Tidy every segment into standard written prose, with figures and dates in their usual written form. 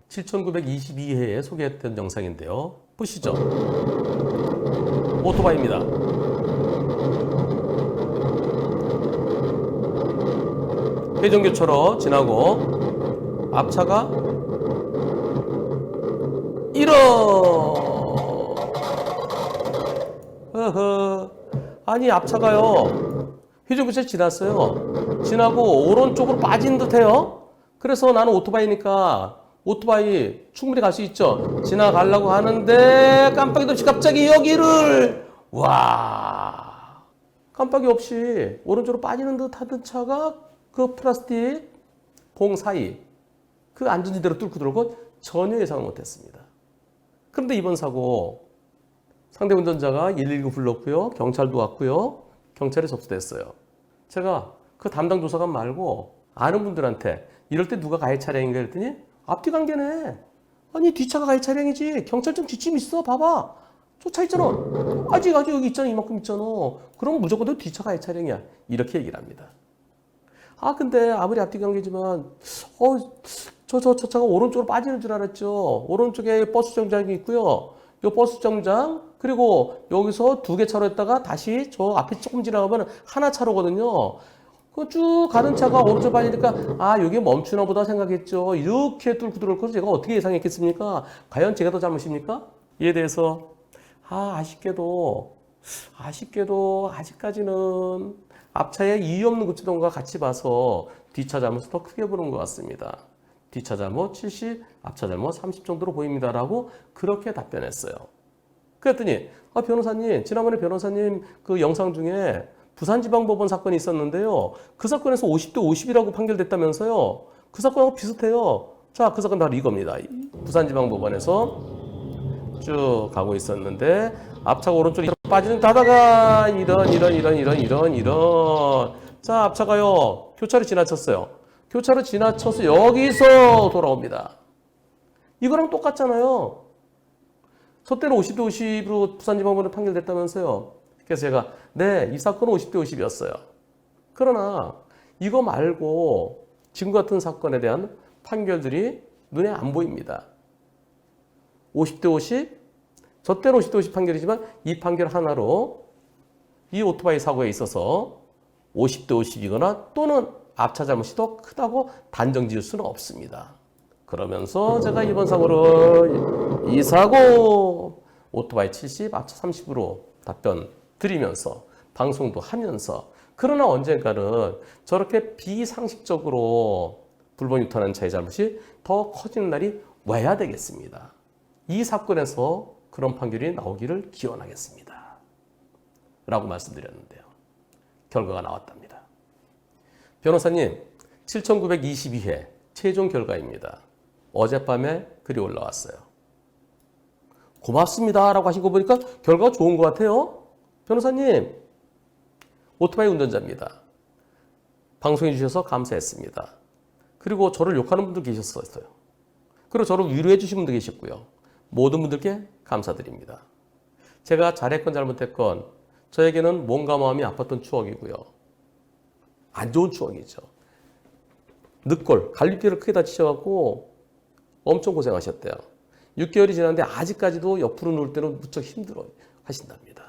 7922회에 소개했던 영상인데요. 보시죠. 오토바이입니다. 회전교차로 지나고 앞차가 아니 앞차가요 회전교차로 지났어요. 지나고 오른쪽으로 빠진 듯해요. 그래서 나는 오토바이니까 오토바이 충분히 갈 수 있죠. 지나가려고 하는데 깜빡이도 없이 갑자기 여기를 깜빡이 없이 오른쪽으로 빠지는 듯 하던 차가 그 플라스틱 봉 사이 그 안전지대로 뚫고 들어오고 전혀 예상을 못했습니다. 그런데 이번 사고 상대 운전자가 119 불렀고요. 경찰도 왔고요. 경찰에 접수됐어요. 제가 그 담당 조사관 말고 아는 분들한테 이럴 때 누가 가해 차량인가 했더니 앞뒤 관계네. 아니 뒤차가 가해 차량이지. 경찰청 뒷짐 있어. 봐봐. 저 차 있잖아. 아직 여기 있잖아. 이만큼 있잖아. 그럼 무조건 너 뒤차 가해 차량이야. 이렇게 얘기를 합니다. 근데 아무리 앞뒤 관계지만 저 차가 오른쪽으로 빠지는 줄 알았죠. 오른쪽에 버스 정장이 있고요. 요 버스 정장 그리고 여기서 두 개 차로 했다가 다시 저 앞에 조금 지나가면 하나 차로거든요. 그 쭉 가는 차가 오른쪽 빠지니까 여기 멈추나 보다 생각했죠. 이렇게 뚫고 들어올 것을 제가 어떻게 예상했겠습니까? 과연 제가 더 잘못입니까? 이에 대해서 아쉽게도 아직까지는 앞차에 이유 없는 급제동과 같이 봐서 뒷차 잘못을 더 크게 보는 것 같습니다. 뒷차 잘못 70, 앞차 잘못 30 정도로 보입니다라고 그렇게 답변했어요. 그랬더니 변호사님, 지난번에 변호사님 그 영상 중에 부산지방법원 사건이 있었는데요. 그 사건에서 50대 50이라고 판결됐다면서요. 그 사건하고 비슷해요. 자, 그 사건 바로 이겁니다. 부산지방법원에서 쭉 가고 있었는데 앞차가 오른쪽으로 빠지는 다다가 이런 자, 앞차가요 교차로 지나쳤어요. 교차로 지나쳐서 여기서 돌아옵니다. 이거랑 똑같잖아요. 저 때는 50대 50으로 부산지방법원에 판결됐다면서요. 그래서 제가 이 사건은 50대 50이었어요. 그러나 이거 말고 지금 같은 사건에 대한 판결들이 눈에 안 보입니다. 50대 50, 저 때는 50대 50 판결이지만 이 판결 하나로 이 오토바이 사고에 있어서 50대 50이거나 또는 앞차 잘못이 더 크다고 단정 지을 수는 없습니다. 그러면서 제가 이번 사고를 이 사고 오토바이 70, 앞차 30으로 답변 드리면서 방송도 하면서 그러나 언젠가는 저렇게 비상식적으로 불법 유턴하는 차의 잘못이 더 커지는 날이 와야 되겠습니다. 이 사건에서 그런 판결이 나오기를 기원하겠습니다. 라고 말씀드렸는데요. 결과가 나왔답니다. 변호사님, 7922회 최종 결과입니다. 어젯밤에 글이 올라왔어요. 고맙습니다 라고 하신 거 보니까 결과가 좋은 것 같아요. 변호사님, 오토바이 운전자입니다. 방송해 주셔서 감사했습니다. 그리고 저를 욕하는 분들 계셨어요. 그리고 저를 위로해 주신 분도 계셨고요. 모든 분들께 감사드립니다. 제가 잘했건 잘못했건 저에게는 몸과 마음이 아팠던 추억이고요. 안 좋은 추억이죠. 늑골, 갈비뼈를 크게 다치셔갖고 엄청 고생하셨대요. 6개월이 지났는데 아직까지도 옆으로 누울 때는 무척 힘들어 하신답니다.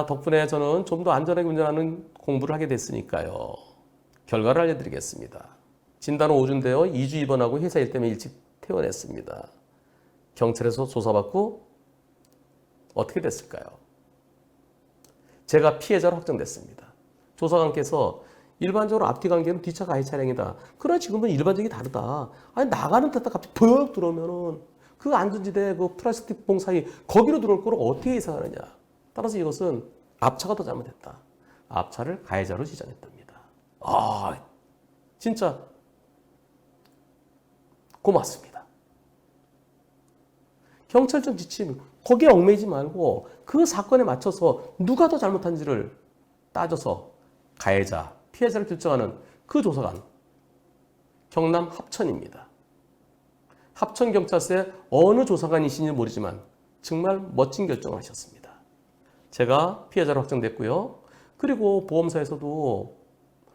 덕분에 저는 좀 더 안전하게 운전하는 공부를 하게 됐으니까요. 결과를 알려드리겠습니다. 진단은 오준데요. 2주 입원하고 회사 일 때문에 일찍 퇴원했습니다. 경찰에서 조사받고 어떻게 됐을까요? 제가 피해자로 확정됐습니다. 조사관께서 일반적으로 앞뒤 관계는 뒤차 가해 차량이다. 그러나 지금은 일반적이 다르다. 나가는 데다 갑자기 푹 들어오면은 그 안전지대 그 플라스틱 봉 사이 거기로 들어올 거를 어떻게 예상하느냐. 따라서 이것은 앞차가 더 잘못했다. 앞차를 가해자로 지정했답니다. 진짜 고맙습니다. 경찰청 지침 거기에 얽매이지 말고 그 사건에 맞춰서 누가 더 잘못한지를 따져서 가해자, 피해자를 결정하는 그 조사관 경남 합천입니다. 합천경찰서의 어느 조사관이신지 모르지만 정말 멋진 결정을 하셨습니다. 제가 피해자로 확정됐고요. 그리고 보험사에서도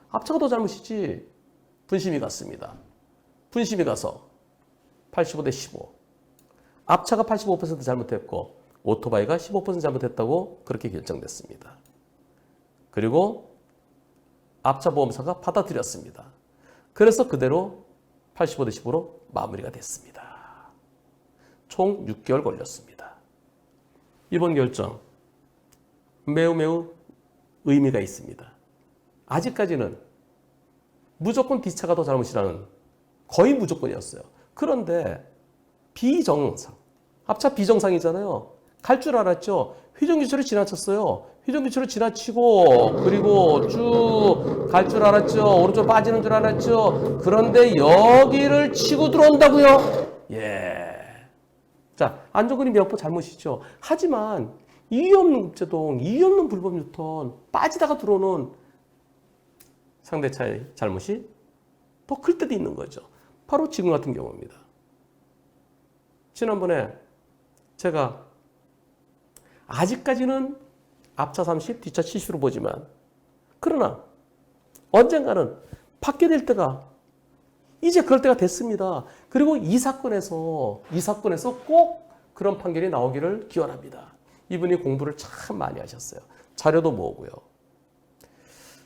앞차가 더 잘못이지 분심이 갔습니다. 분심이 가서 85대 15. 앞차가 85% 잘못했고 오토바이가 15% 잘못했다고 그렇게 결정됐습니다. 그리고 앞차 보험사가 받아들였습니다. 그래서 그대로 85대 15로 마무리가 됐습니다. 총 6개월 걸렸습니다. 이번 결정 매우 의미가 있습니다. 아직까지는 무조건 뒷차가 더 잘못이라는 거의 무조건이었어요. 그런데 비정상, 앞차 비정상이잖아요. 갈 줄 알았죠. 회전교차로 지나쳤어요. 회전교차로 지나치고 그리고 쭉 갈 줄 알았죠. 오른쪽 빠지는 줄 알았죠. 그런데 여기를 치고 들어온다고요? 예. 자, 안전거리 명포 잘못이죠. 하지만 이유 없는 급제동, 이유 없는 불법 유턴, 빠지다가 들어오는 상대차의 잘못이 더 클 때도 있는 거죠. 바로 지금 같은 경우입니다. 지난번에 제가 아직까지는 앞차 30, 뒷차 70으로 보지만 그러나 언젠가는 받게 될 때가 이제 그럴 때가 됐습니다. 그리고 이 사건에서 꼭 그런 판결이 나오기를 기원합니다. 이분이 공부를 참 많이 하셨어요. 자료도 모으고요.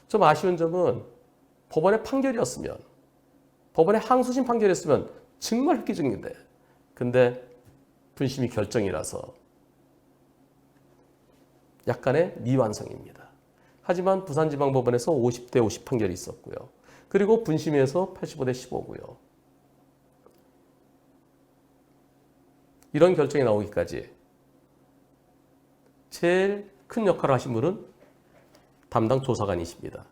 좀 아쉬운 점은 법원의 판결이었으면, 법원의 항소심 판결이었으면 정말 획기적인데, 근데 분심이 결정이라서 약간의 미완성입니다. 하지만 부산지방법원에서 50대 50 판결이 있었고요. 그리고 분심에서 85대 15고요. 이런 결정이 나오기까지 제일 큰 역할을 하신 분은 담당 조사관이십니다.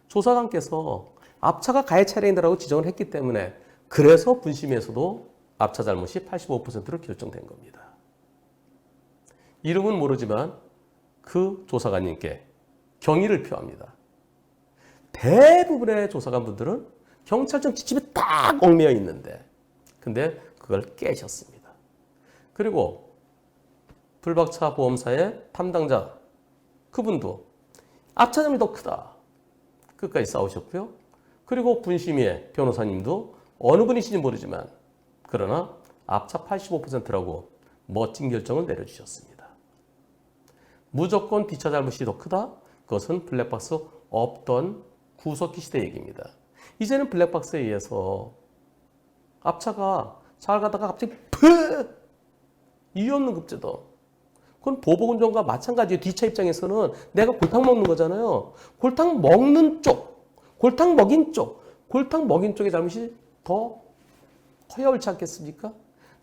조사관께서 앞차가 가해 차량이라고 지정을 했기 때문에 그래서 분심에서도 앞차 잘못이 85%로 결정된 겁니다. 이름은 모르지만 그 조사관님께 경의를 표합니다. 대부분의 조사관분들은 경찰청 지침에 딱 얽매여 있는데 근데 그걸 깨셨습니다. 그리고 불박차 보험사의 담당자 그분도 앞차 잘못이 더 크다. 끝까지 싸우셨고요. 그리고 분심의 변호사님도 어느 분이신지 모르지만 그러나 앞차 85%라고 멋진 결정을 내려주셨습니다. 무조건 뒷차 잘못이 더 크다? 그것은 블랙박스 없던 구석기 시대 얘기입니다. 이제는 블랙박스에 의해서 앞차가 잘 가다가 갑자기 이유 없는 급제동. 그건 보복운전과 마찬가지예요. 뒷차 입장에서는 내가 골탕 먹는 거잖아요. 골탕 먹는 쪽, 골탕 먹인 쪽의 잘못이 더 커야 옳지 않겠습니까?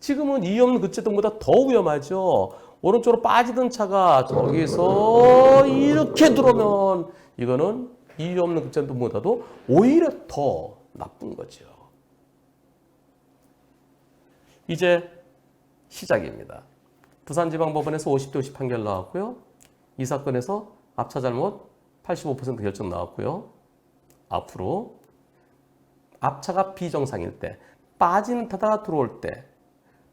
지금은 이유 없는 급제동보다 더 위험하죠. 오른쪽으로 빠지던 차가 저기서 이렇게 들어오면 이거는 이유 없는 급제동보다도 오히려 더 나쁜 거죠. 이제 시작입니다. 부산지방법원에서 50대 50 판결 나왔고요. 이 사건에서 앞차 잘못 85% 결정 나왔고요. 앞으로 앞차가 비정상일 때, 빠지는 타다가 들어올 때,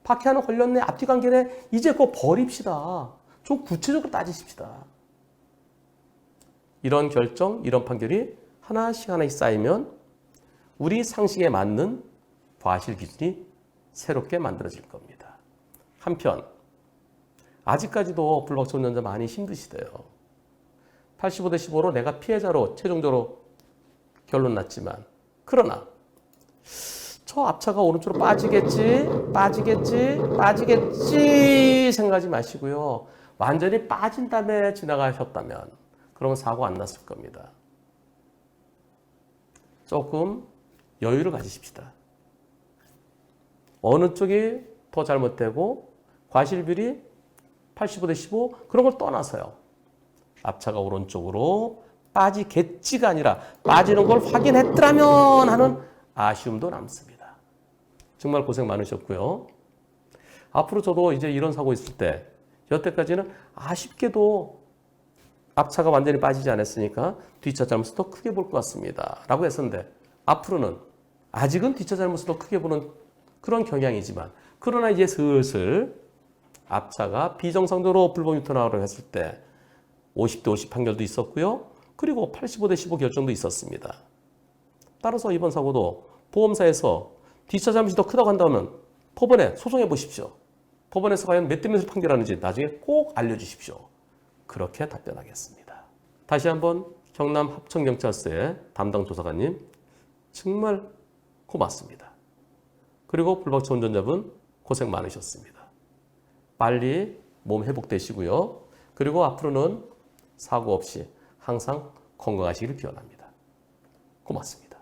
바퀴 하나 걸렸네, 앞뒤 관계네, 이제 그거 버립시다. 좀 구체적으로 따지십시다. 이런 결정, 이런 판결이 하나씩 쌓이면 우리 상식에 맞는 과실 기준이 새롭게 만들어질 겁니다. 한편 아직까지도 불박차 운전자 많이 힘드시대요. 85대 15로 내가 피해자로 최종적으로 결론 났지만 그러나 저 앞차가 오른쪽으로 빠지겠지 생각하지 마시고요. 완전히 빠진 다음에 지나가셨다면 그러면 사고 안 났을 겁니다. 조금 여유를 가지십시다. 어느 쪽이 더 잘못되고 과실비율이 85대 15 그런 걸 떠나서요. 앞차가 오른쪽으로 빠지겠지가 아니라 빠지는 걸 확인했더라면 하는 아쉬움도 남습니다. 정말 고생 많으셨고요. 앞으로 저도 이제 이런 사고 있을 때 여태까지는 아쉽게도 앞차가 완전히 빠지지 않았으니까 뒷차 잘못을 더 크게 볼 것 같습니다. 라고 했었는데 앞으로는 아직은 뒷차 잘못을 더 크게 보는 그런 경향이지만 그러나 이제 슬슬 앞차가 비정상적으로 불법 유턴하라고 했을 때 50대 50 판결도 있었고요. 그리고 85대 15 결정도 있었습니다. 따라서 이번 사고도 보험사에서 뒷차 잘못이 더 크다고 한다면 법원에 소송해 보십시오. 법원에서 과연 몇 대 몇을 판결하는지 나중에 꼭 알려주십시오. 그렇게 답변하겠습니다. 다시 한번 경남 합천경찰서의 담당 조사관님 정말 고맙습니다. 그리고 불박차 운전자분 고생 많으셨습니다. 빨리 몸 회복되시고요. 그리고 앞으로는 사고 없이 항상 건강하시기를 기원합니다. 고맙습니다.